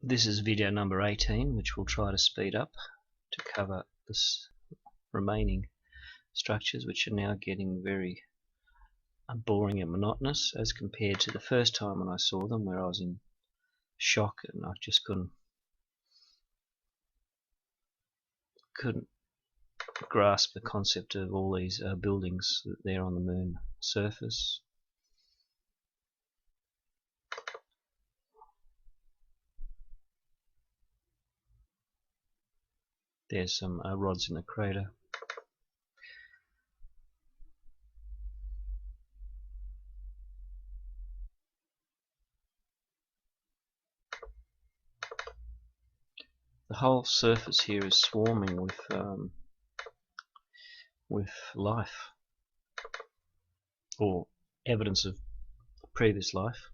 This is video number 18, which we'll try to speed up to cover this remaining structures, which are now getting very boring and monotonous as compared to the first time when I saw them, where I was in shock and I just couldn't grasp the concept of all these buildings there on the moon surface. There's some rods in the crater. The whole surface here is swarming with life, or evidence of previous life.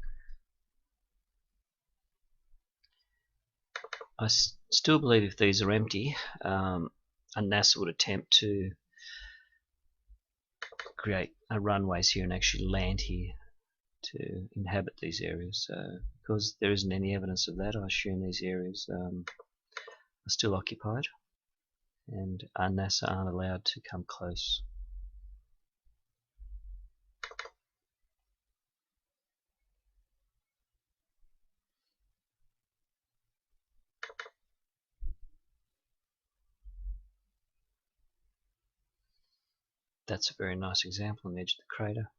I still believe if these are empty, and NASA would attempt to create runways here and actually land here to inhabit these areas. Because there isn't any evidence of that, I assume these areas are still occupied, and NASA aren't allowed to come close. That's a very nice example on the edge of the crater.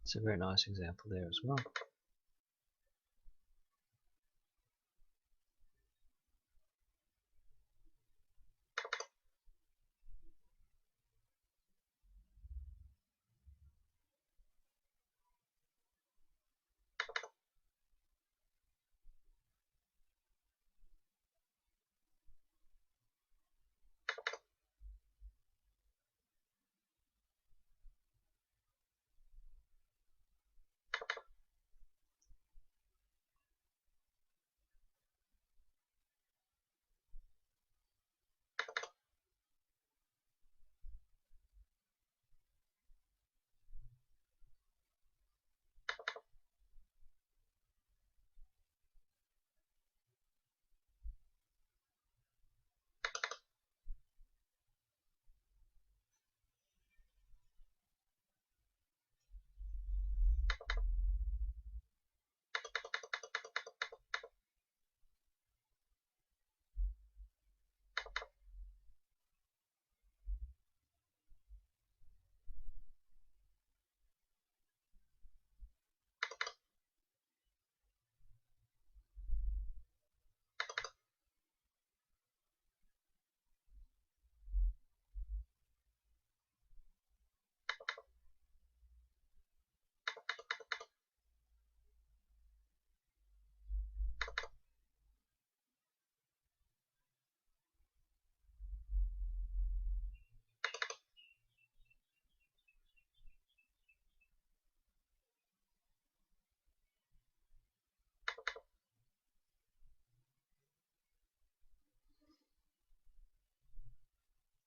It's a very nice example there as well.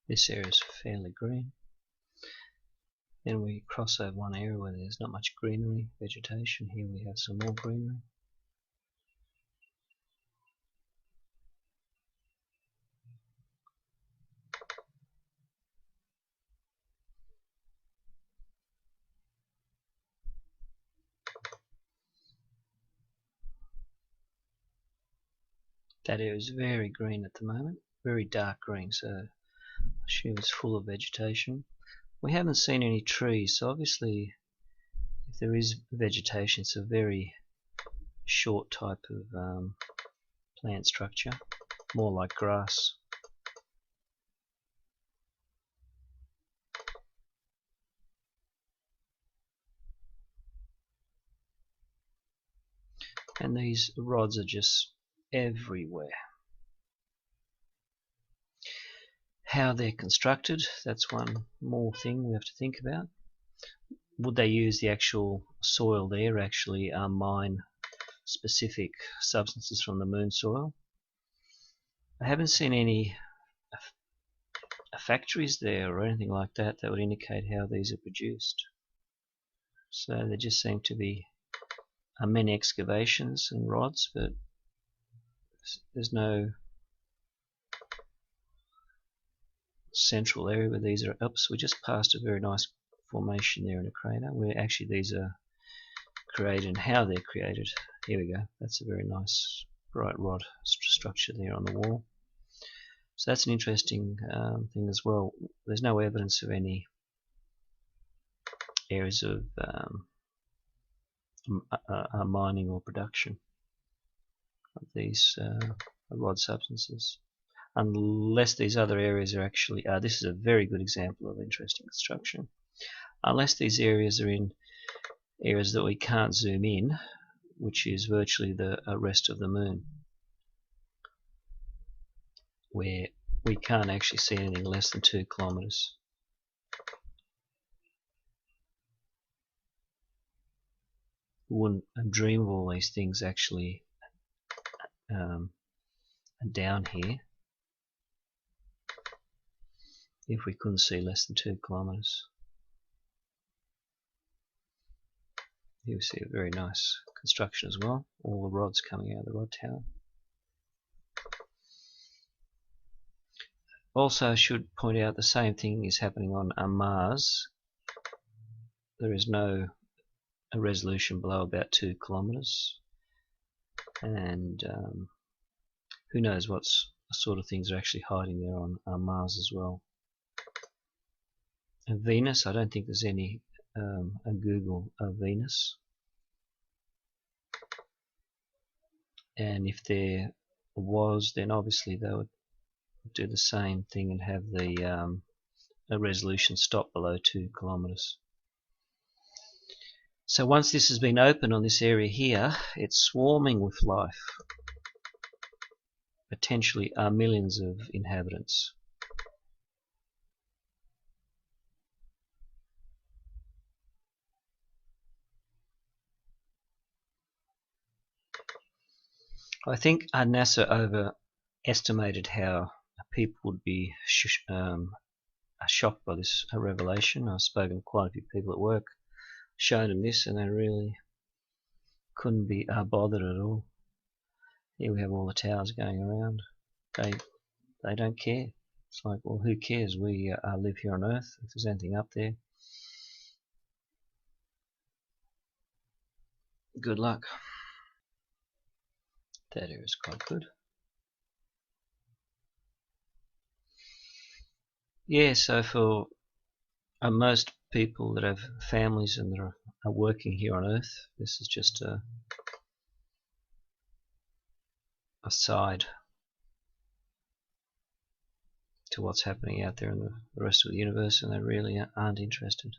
This area is fairly green. Then we cross over one area where there's not much greenery, vegetation. Here we have some more greenery. That area is very green at the moment, very dark green, so I assume it's full of vegetation. We haven't seen any trees, so obviously if there is vegetation, it's a very short type of plant structure, more like grass. And these rods are just everywhere. How they're constructed, that's one more thing we have to think about. Would they use the actual soil there, actually mine specific substances from the moon soil? I haven't seen any factories there or anything like that that would indicate how these are produced. So there just seem to be many excavations and rods, but there's no central area where these are. Oops, we just passed a very nice formation there in a crater where actually these are created and how they're created. Here we go. That's a very nice bright rod structure there on the wall. So that's an interesting thing as well. There's no evidence of any areas of mining or production of these rod substances, unless these other areas are actually, this is a very good example of interesting construction, unless these areas are in areas that we can't zoom in, which is virtually the rest of the moon, where we can't actually see anything less than 2 kilometers. We wouldn't dream of all these things actually down here if we couldn't see less than 2 kilometers. Here we see a very nice construction as well, all the rods coming out of the rod tower. Also, I should point out the same thing is happening on Mars. There is no resolution below about 2 kilometers, and who knows what sort of things are actually hiding there on Mars as well. And Venus, I don't think there's any a Google of Venus, and if there was, then obviously they would do the same thing and have the resolution stop below 2 kilometers. So once this has been opened on this area here, it's swarming with life, potentially millions of inhabitants. I think NASA overestimated how people would be shocked by this revelation. I've spoken to quite a few people at work, shown them this, and they really couldn't be bothered at all. Here we have all the towers going around. They don't care. It's like, well, who cares? We live here on Earth. If there's anything up there, good luck. That area is quite good. Yeah, so for most people that have families and that are working here on Earth, this is just a side to what's happening out there in the rest of the universe, and they really aren't interested.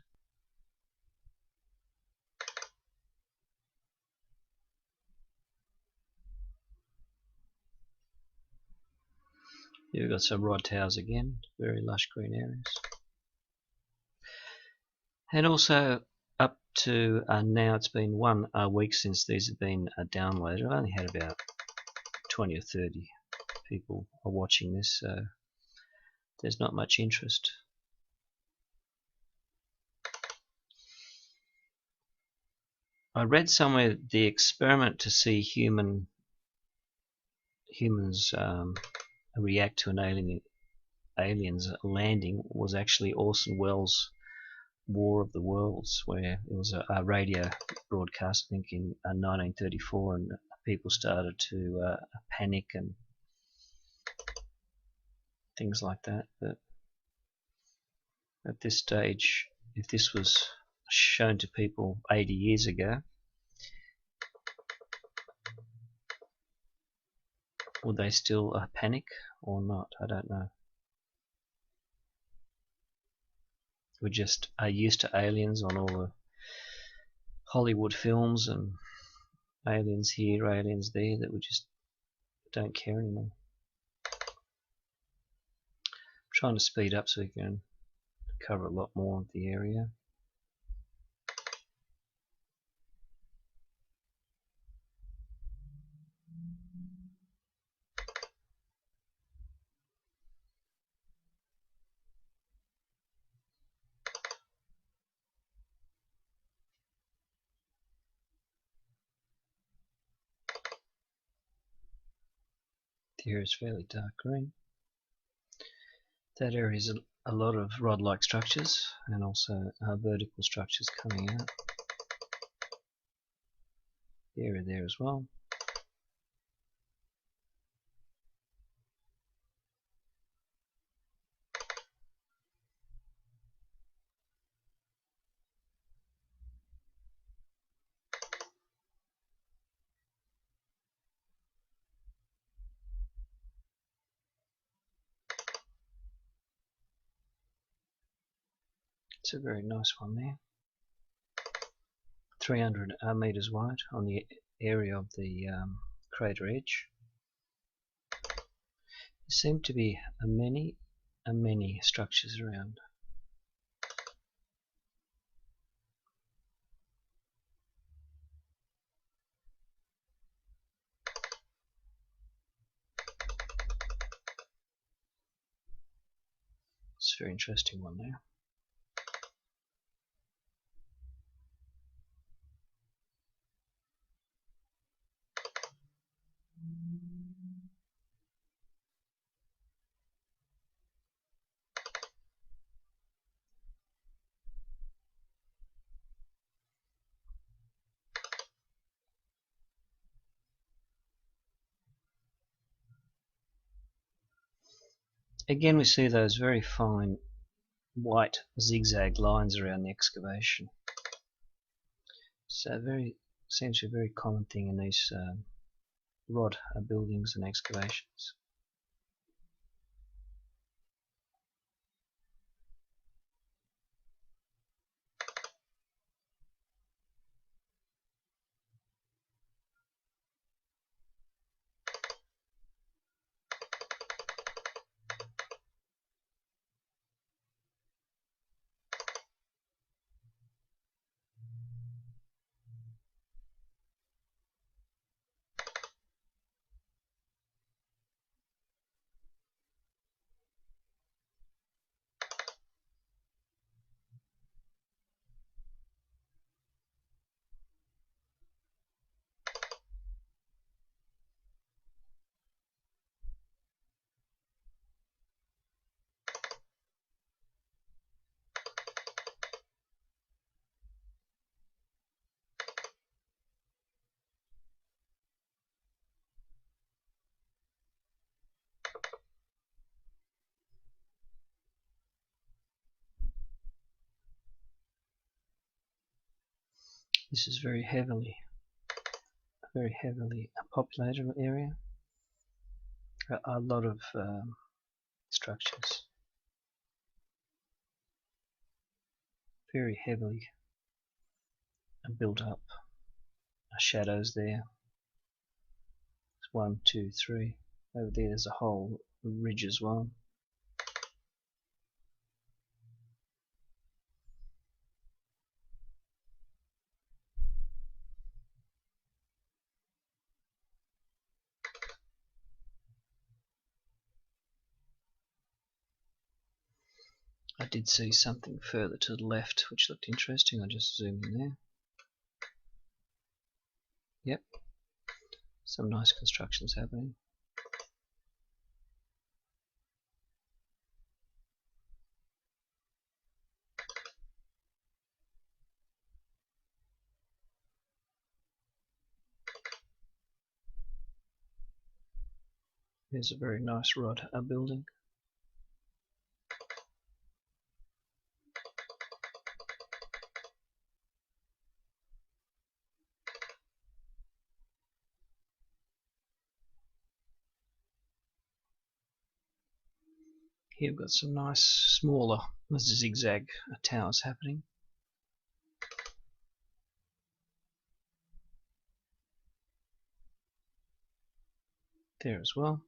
Here we've got some rod towers again, very lush green areas. And also up to now, it's been 1 week since these have been downloaded. I've only had about 20 or 30 people are watching this, so there's not much interest. I read somewhere the experiment to see humans react to an aliens landing was actually Orson Welles' War of the Worlds, where it was a radio broadcast, I think in 1934, and people started to panic and things like that. But at this stage, if this was shown to people 80 years ago, would they still panic or not? I don't know. We're just used to aliens on all the Hollywood films, and aliens here, aliens there, that we just don't care anymore. I'm trying to speed up so we can cover a lot more of the area. The area is fairly dark green. That area is a lot of rod-like structures and also vertical structures coming out. The area there as well. It's a very nice one there. 300 meters wide on the area of the crater edge. There seem to be many structures around. It's a very interesting one there. Again, we see those very fine white zigzag lines around the excavation. So seems to be a very common thing in these rod buildings and excavations. This is a very heavily populated area. A lot of structures, very heavily built up. Shadows there. 1, 2, 3. Over there, there's a whole ridge as well. I did see something further to the left which looked interesting. I'll just zoom in there. Yep, some nice constructions happening. There's a very nice rod building. Here we've got some nice smaller zigzag towers happening. There as well.